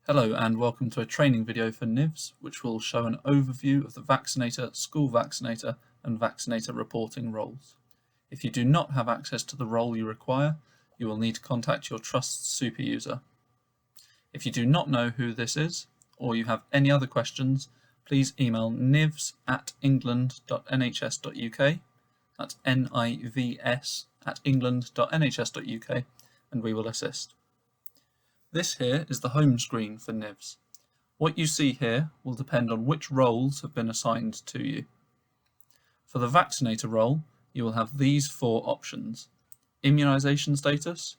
Hello and welcome to a training video for NIVS, which will show an overview of the vaccinator, school vaccinator and vaccinator reporting roles. If you do not have access to the role you require, you will need to contact your trust super user. If you do not know who this is, or you have any other questions, please email nivs@england.nhs.uk, that's NIVS@england.nhs.uk, and we will assist. This here is the home screen for NIVS. What you see here will depend on which roles have been assigned to you. For the vaccinator role, you will have these four options: immunisation status,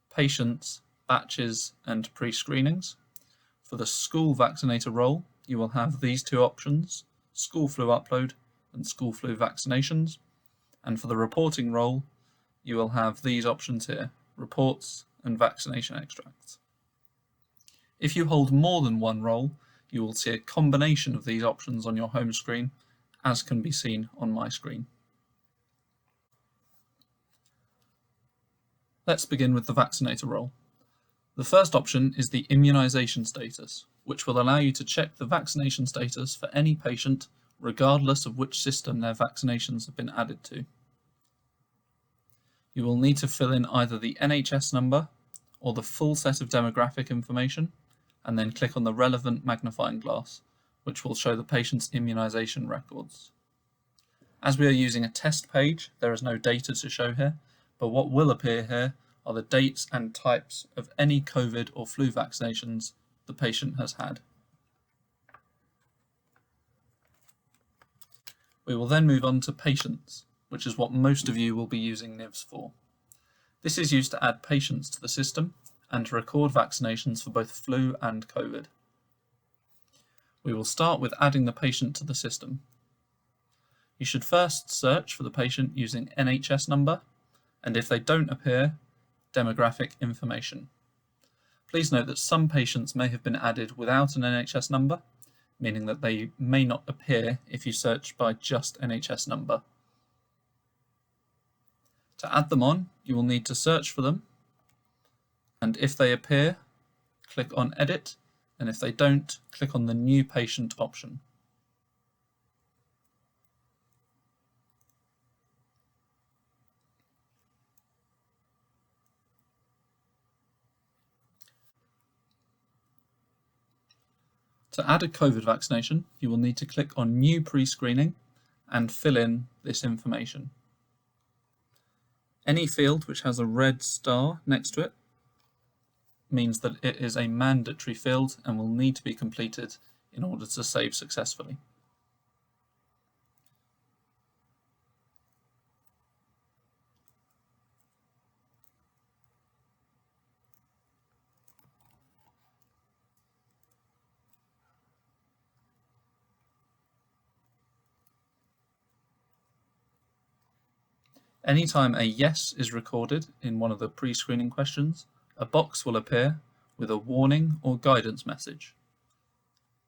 patients, batches and pre-screenings. For the school vaccinator role, you will have these two options: school flu upload and school flu vaccinations. And for the reporting role, you will have these options here: reports and vaccination extracts. If you hold more than one role, you will see a combination of these options on your home screen, as can be seen on my screen. Let's begin with the vaccinator role. The first option is the immunisation status, which will allow you to check the vaccination status for any patient, regardless of which system their vaccinations have been added to. You will need to fill in either the NHS number or the full set of demographic information, and then click on the relevant magnifying glass, which will show the patient's immunisation records. As we are using a test page, there is no data to show here, but what will appear here are the dates and types of any COVID or flu vaccinations the patient has had. We will then move on to patients, which is what most of you will be using NIVS for. This is used to add patients to the system and to record vaccinations for both flu and COVID. We will start with adding the patient to the system. You should first search for the patient using NHS number, and if they don't appear, demographic information. Please note that some patients may have been added without an NHS number, meaning that they may not appear if you search by just NHS number. To add them on, you will need to search for them, and if they appear, click on Edit, and if they don't, click on the New Patient option. To add a COVID vaccination, you will need to click on New Pre-Screening and fill in this information. Any field which has a red star next to it means that it is a mandatory field and will need to be completed in order to save successfully. Anytime a yes is recorded in one of the pre-screening questions, a box will appear with a warning or guidance message.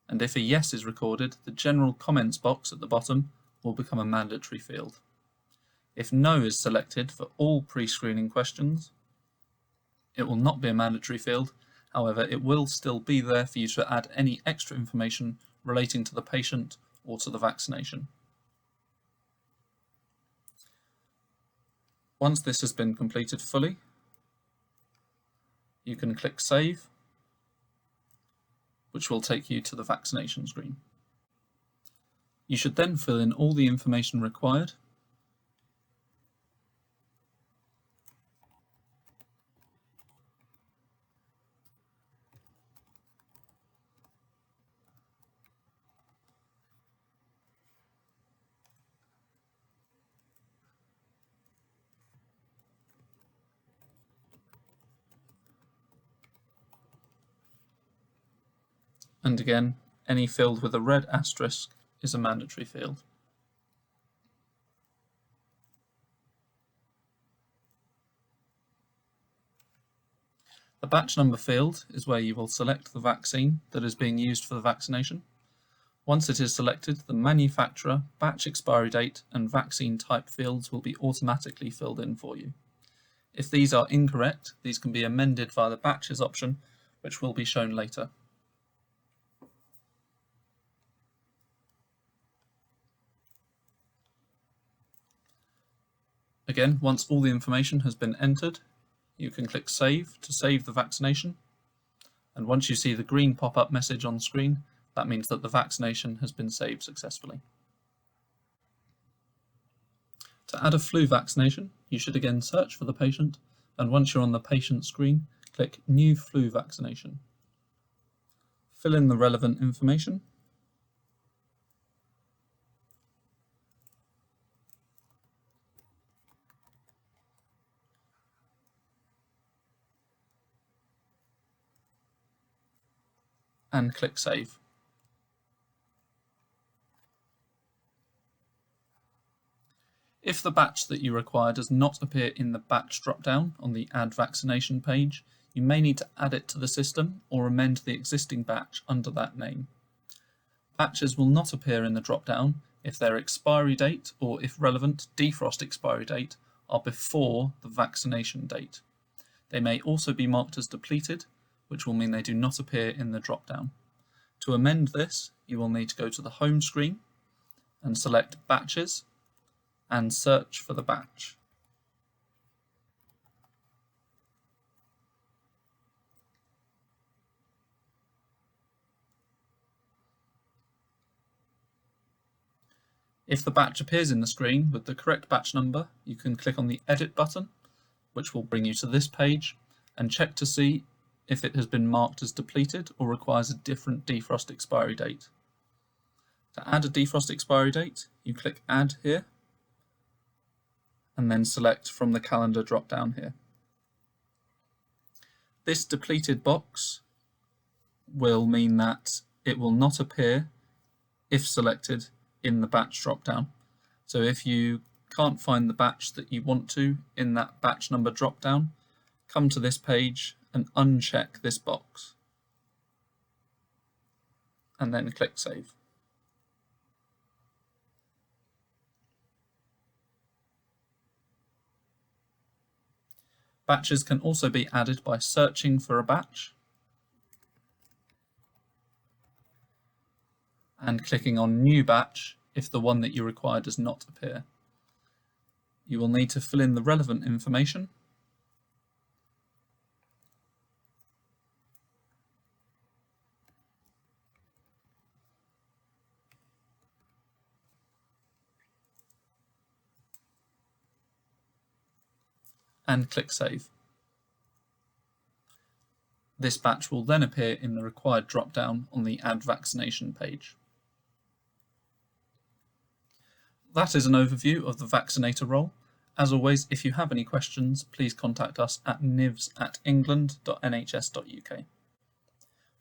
And if a yes is recorded, the general comments box at the bottom will become a mandatory field. If no is selected for all pre-screening questions, it will not be a mandatory field. However, it will still be there for you to add any extra information relating to the patient or to the vaccination. Once this has been completed fully, you can click Save, which will take you to the vaccination screen. You should then fill in all the information required. And again, any field with a red asterisk is a mandatory field. The batch number field is where you will select the vaccine that is being used for the vaccination. Once it is selected, the manufacturer, batch expiry date and vaccine type fields will be automatically filled in for you. If these are incorrect, these can be amended via the batches option, which will be shown later. Again, once all the information has been entered, you can click Save to save the vaccination. And once you see the green pop-up message on screen, that means that the vaccination has been saved successfully. To add a flu vaccination, you should again search for the patient, and once you're on the patient screen, click New Flu Vaccination. Fill in the relevant information. And click Save. If the batch that you require does not appear in the batch drop-down on the Add Vaccination page, you may need to add it to the system or amend the existing batch under that name. Batches will not appear in the drop-down if their expiry date or, if relevant, defrost expiry date are before the vaccination date. They may also be marked as depleted, which will mean they do not appear in the drop-down. To amend this, you will need to go to the home screen and select Batches and search for the batch. If the batch appears in the screen with the correct batch number, you can click on the Edit button, which will bring you to this page, and check to see if it has been marked as depleted or requires a different defrost expiry date. To add a defrost expiry date, you click Add here, and then select from the calendar drop-down here. This depleted box will mean that it will not appear, if selected, in the batch drop-down. So if you can't find the batch that you want to in that batch number drop-down, come to this page and uncheck this box, and then click Save. Batches can also be added by searching for a batch and clicking on New Batch if the one that you require does not appear. You will need to fill in the relevant information and click Save. This batch will then appear in the required drop-down on the Add Vaccination page. That is an overview of the vaccinator role. As always, if you have any questions, please contact us at nivs@england.nhs.uk.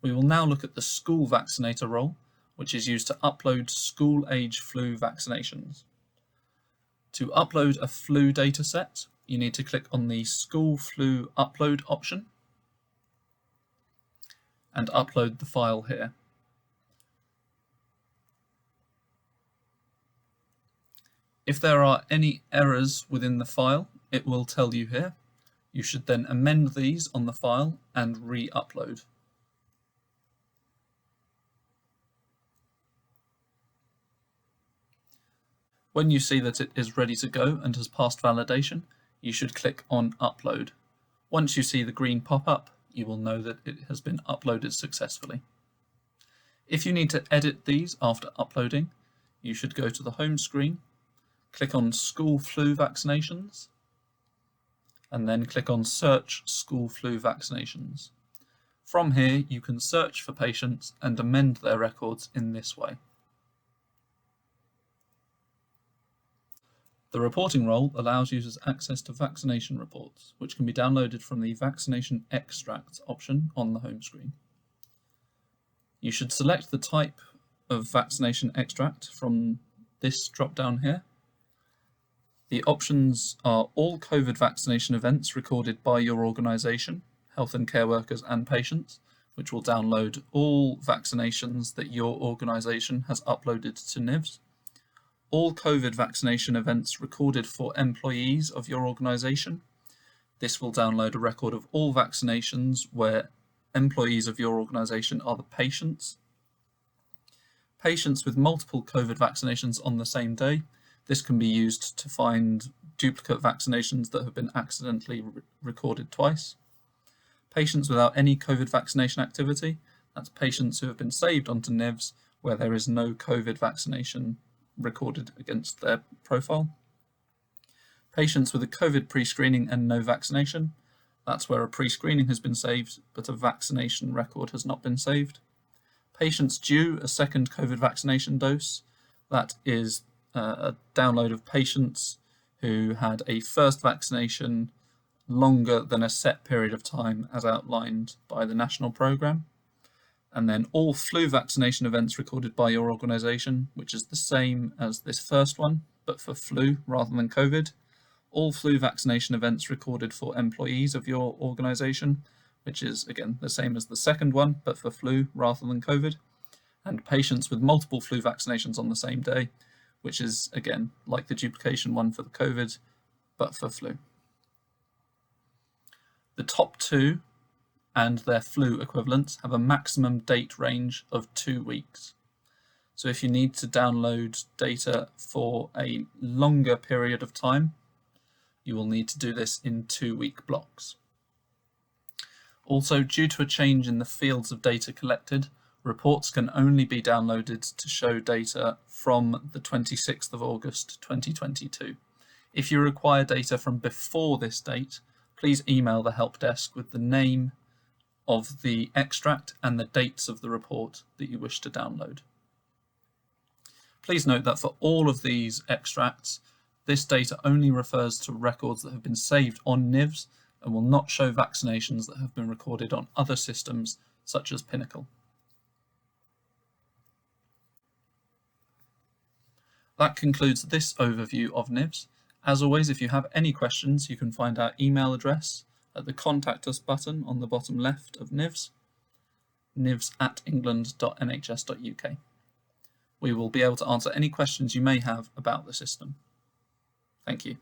We will now look at the school vaccinator role, which is used to upload school-age flu vaccinations. To upload a flu dataset, you need to click on the School Flu Upload option and upload the file here. If there are any errors within the file, it will tell you here. You should then amend these on the file and re-upload. When you see that it is ready to go and has passed validation, you should click on Upload. Once you see the green pop-up, you will know that it has been uploaded successfully. If you need to edit these after uploading, you should go to the home screen, click on School Flu Vaccinations, and then click on Search School Flu Vaccinations. From here, you can search for patients and amend their records in this way. The reporting role allows users access to vaccination reports, which can be downloaded from the Vaccination Extracts option on the home screen. You should select the type of vaccination extract from this drop-down here. The options are all COVID vaccination events recorded by your organisation, health and care workers and patients, which will download all vaccinations that your organisation has uploaded to NIVS. All COVID vaccination events recorded for employees of your organisation. This will download a record of all vaccinations where employees of your organisation are the patients. Patients with multiple COVID vaccinations on the same day. This can be used to find duplicate vaccinations that have been accidentally recorded twice. Patients without any COVID vaccination activity, that's patients who have been saved onto NIVS where there is no COVID vaccination recorded against their profile. Patients with a COVID pre-screening and no vaccination, that's where a pre-screening has been saved but a vaccination record has not been saved. Patients due a second COVID vaccination dose, that is a download of patients who had a first vaccination longer than a set period of time as outlined by the national programme. And then all flu vaccination events recorded by your organisation, which is the same as this first one, but for flu rather than COVID. All flu vaccination events recorded for employees of your organisation, which is again the same as the second one, but for flu rather than COVID. And patients with multiple flu vaccinations on the same day, which is again like the duplication one for the COVID, but for flu. The top two and their flu equivalents have a maximum date range of 2 weeks. So if you need to download data for a longer period of time, you will need to do this in 2-week blocks. Also, due to a change in the fields of data collected, reports can only be downloaded to show data from the 26th of August 2022. If you require data from before this date, please email the help desk with the name of the extract and the dates of the report that you wish to download. Please note that for all of these extracts, this data only refers to records that have been saved on NIVS and will not show vaccinations that have been recorded on other systems such as Pinnacle. That concludes this overview of NIVS. As always, if you have any questions, you can find our email address at the Contact Us button on the bottom left of NIVS, nivs@england.nhs.uk. We will be able to answer any questions you may have about the system. Thank you.